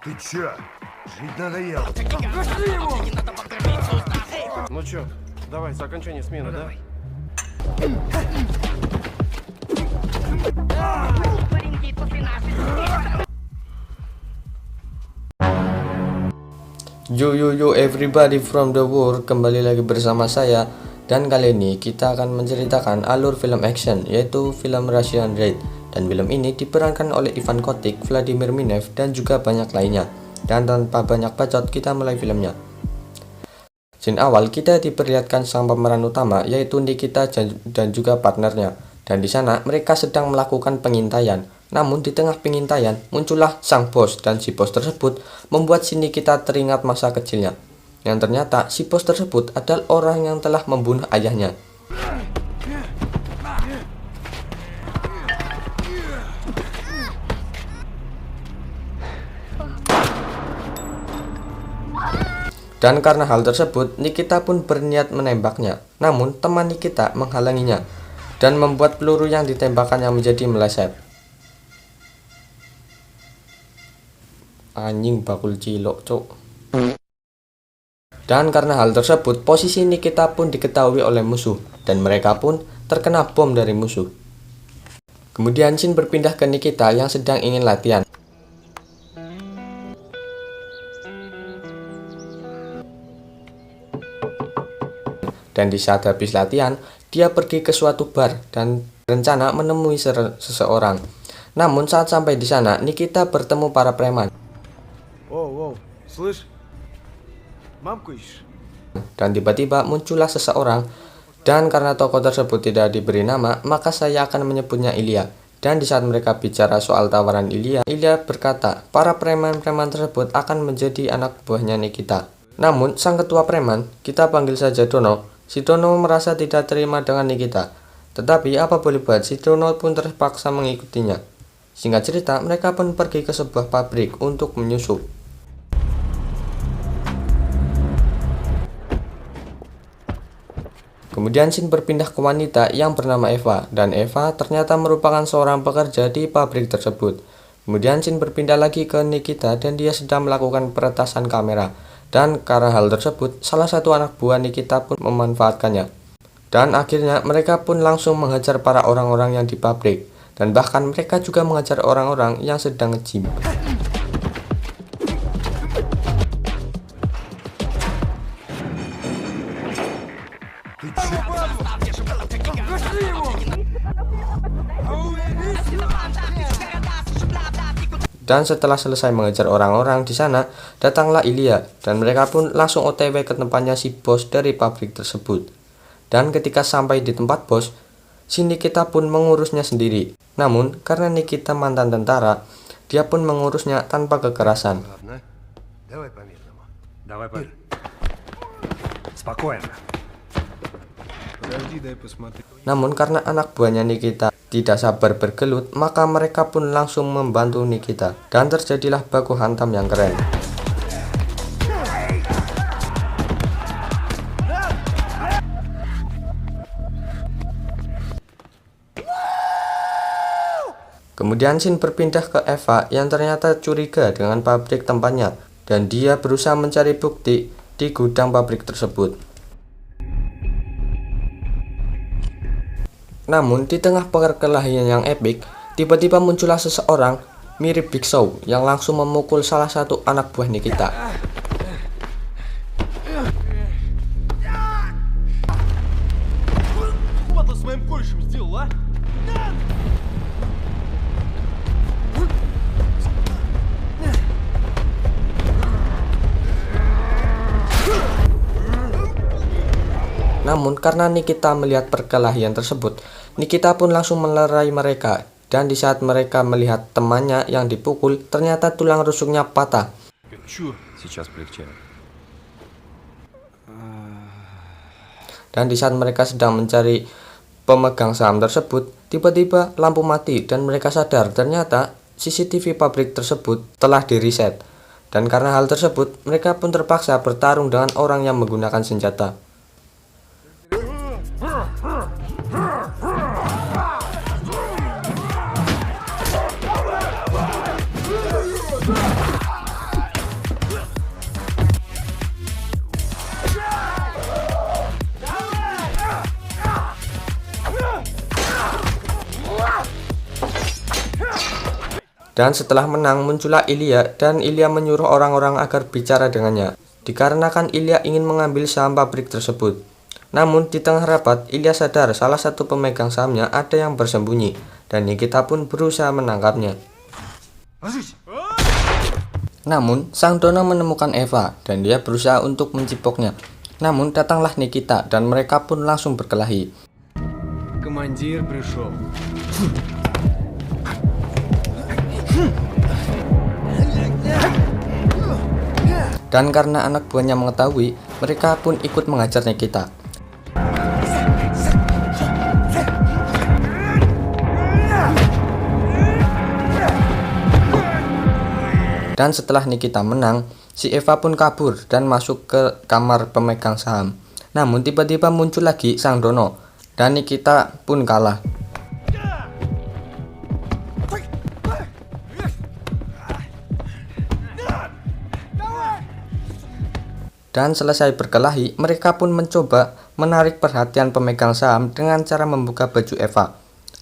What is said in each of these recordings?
Ты чё? Жить надоело. Ну чё, давай, за окончание смены, да? Yo everybody from the world, kembali lagi bersama saya. Dan kali ini kita akan menceritakan alur film action, yaitu film Russian Raid. Dan film ini diperankan oleh Ivan Kotik, Vladimir Minev, dan juga banyak lainnya. Dan tanpa banyak bacot, kita mulai filmnya. Scene awal kita diperlihatkan sang pemeran utama, yaitu Nikita dan juga partnernya. Dan di sana mereka sedang melakukan pengintaian. Namun di tengah pengintaian muncullah sang bos, dan si bos tersebut membuat si Nikita teringat masa kecilnya. Yang ternyata si bos tersebut adalah orang yang telah membunuh ayahnya. Dan karena hal tersebut, Nikita pun berniat menembaknya. Namun teman Nikita menghalanginya dan membuat peluru yang ditembakkannya menjadi meleset. Anjing bakul cilok, cuk. Dan karena hal tersebut, posisi Nikita pun diketahui oleh musuh dan mereka pun terkena bom dari musuh. Kemudian scene berpindah ke Nikita yang sedang ingin latihan. Dan di saat habis latihan, dia pergi ke suatu bar dan berencana menemui seseorang. Namun saat sampai di sana, Nikita bertemu para preman. Воу, слышь? Мамку ищешь? Dan tiba-tiba muncullah seseorang. Dan karena tokoh tersebut tidak diberi nama, maka saya akan menyebutnya Ilya. Dan di saat mereka bicara soal tawaran Ilya, Ilya berkata, para preman-preman tersebut akan menjadi anak buahnya Nikita. Namun sang ketua preman, kita panggil saja Dono, si Dono merasa tidak terima dengan Nikita. Tetapi apa boleh buat, si Dono pun terpaksa mengikutinya. Singkat cerita, mereka pun pergi ke sebuah pabrik untuk menyusup. Kemudian scene berpindah ke wanita yang bernama Eva, dan Eva ternyata merupakan seorang pekerja di pabrik tersebut. Kemudian scene berpindah lagi ke Nikita dan dia sedang melakukan peretasan kamera. Dan karena hal tersebut, salah satu anak buah Nikita pun memanfaatkannya. Dan akhirnya mereka pun langsung menghajar para orang-orang yang di pabrik. Dan bahkan mereka juga menghajar orang-orang yang sedang nge-gym. Dan setelah selesai mengejar orang-orang di sana, datanglah Ilya dan mereka pun langsung OTW ke tempatnya si bos dari pabrik tersebut. Dan ketika sampai di tempat bos, si Nikita pun mengurusnya sendiri. Namun karena Nikita mantan tentara, dia pun mengurusnya tanpa kekerasan. Ладно, давай по-мирному. Давай, парень. Спокойно. Подожди, дай посмотреть. Namun karena anak buahnya Nikita tidak sabar bergelut, maka mereka pun langsung membantu Nikita. Dan terjadilah baku hantam yang keren. Kemudian scene berpindah ke Eva yang ternyata curiga dengan pabrik tempatnya. Dan dia berusaha mencari bukti di gudang pabrik tersebut. Namun di tengah perkelahian yang epik, tiba-tiba muncullah seseorang mirip Big Show yang langsung memukul salah satu anak buah Nikita. Namun karena Nikita melihat perkelahian tersebut, Nikita pun langsung melerai mereka. Dan di saat mereka melihat temannya yang dipukul, ternyata tulang rusuknya patah. Dan di saat mereka sedang mencari pemegang saham tersebut, tiba-tiba lampu mati dan mereka sadar ternyata CCTV pabrik tersebut telah di-reset. Dan karena hal tersebut, mereka pun terpaksa bertarung dengan orang yang menggunakan senjata. Dan setelah menang muncullah Ilya dan Ilya menyuruh orang-orang agar bicara dengannya, dikarenakan Ilya ingin mengambil saham pabrik tersebut. Namun di tengah rapat Ilya sadar salah satu pemegang sahamnya ada yang bersembunyi dan Nikita pun berusaha menangkapnya. Namun sang Dono menemukan Eva dan dia berusaha untuk mencipoknya. Namun datanglah Nikita dan mereka pun langsung berkelahi. Командир пришел. Dan karena anak buahnya mengetahui, mereka pun ikut mengajar Nikita. Dan setelah Nikita menang, si Eva pun kabur dan masuk ke kamar pemegang saham. Namun tiba-tiba muncul lagi sang Dono dan Nikita pun kalah. Dan selesai berkelahi, mereka pun mencoba menarik perhatian pemegang saham dengan cara membuka baju Eva.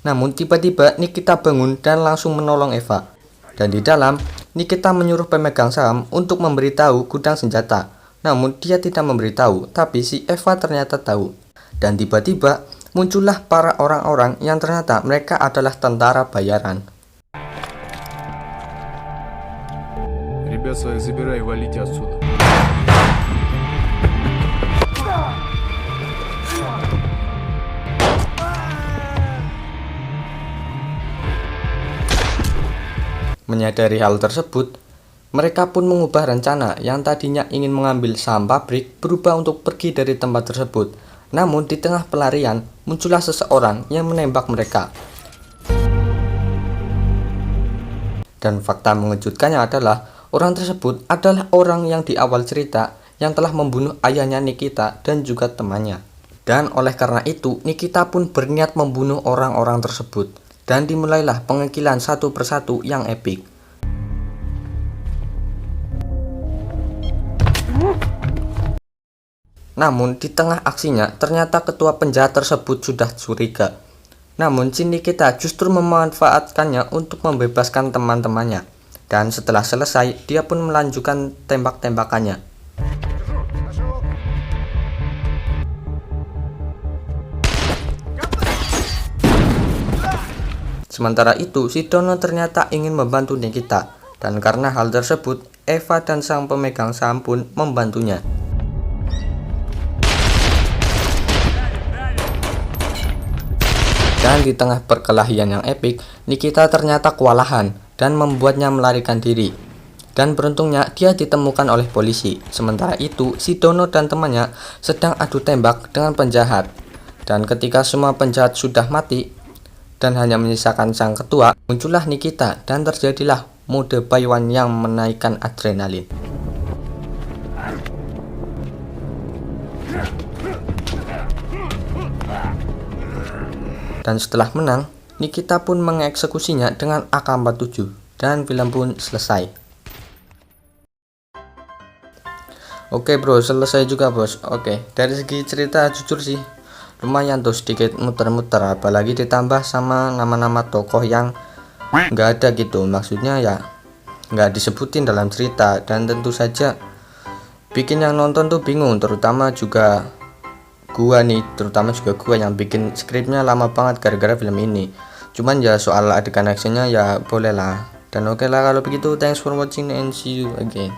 Namun tiba-tiba Nikita bangun dan langsung menolong Eva. Dan di dalam, Nikita menyuruh pemegang saham untuk memberitahu gudang senjata. Namun dia tidak memberitahu, tapi si Eva ternyata tahu. Dan tiba-tiba muncullah para orang-orang yang ternyata mereka adalah tentara bayaran. Ребят своих забирай и валите отсюда. Menyadari hal tersebut, mereka pun mengubah rencana yang tadinya ingin mengambil saham pabrik berubah untuk pergi dari tempat tersebut. Namun di tengah pelarian, muncullah seseorang yang menembak mereka. Dan fakta mengejutkannya adalah orang tersebut adalah orang yang di awal cerita yang telah membunuh ayahnya Nikita dan juga temannya. Dan oleh karena itu, Nikita pun berniat membunuh orang-orang tersebut. Dan dimulailah pengekilan satu persatu yang epik. Namun di tengah aksinya ternyata ketua penjahat tersebut sudah curiga. Namun si Nikita justru memanfaatkannya untuk membebaskan teman-temannya. Dan setelah selesai dia pun melanjutkan tembak-tembakannya. Sementara itu, si Dono ternyata ingin membantu Nikita, dan karena hal tersebut, Eva dan sang pemegang saham pun membantunya. Dan di tengah perkelahian yang epik, Nikita ternyata kewalahan dan membuatnya melarikan diri. Dan beruntungnya dia ditemukan oleh polisi. Sementara itu, si Dono dan temannya sedang adu tembak dengan penjahat. Dan ketika semua penjahat sudah mati, dan hanya menyisakan sang ketua, muncullah Nikita dan terjadilah mode buy one yang menaikkan adrenalin. Dan setelah menang, Nikita pun mengeksekusinya dengan AK-47 dan film pun selesai. Oke bro, selesai juga bos. Oke, dari segi cerita jujur sih lumayan tuh, sedikit muter-muter, apalagi ditambah sama nama-nama tokoh yang nggak ada gitu, maksudnya ya nggak disebutin dalam cerita, dan tentu saja bikin yang nonton tuh bingung, terutama juga gua yang bikin skripnya lama banget gara-gara film ini. Cuman ya soal adegan actionnya ya boleh lah. Dan oke lah kalau begitu, thanks for watching and see you again.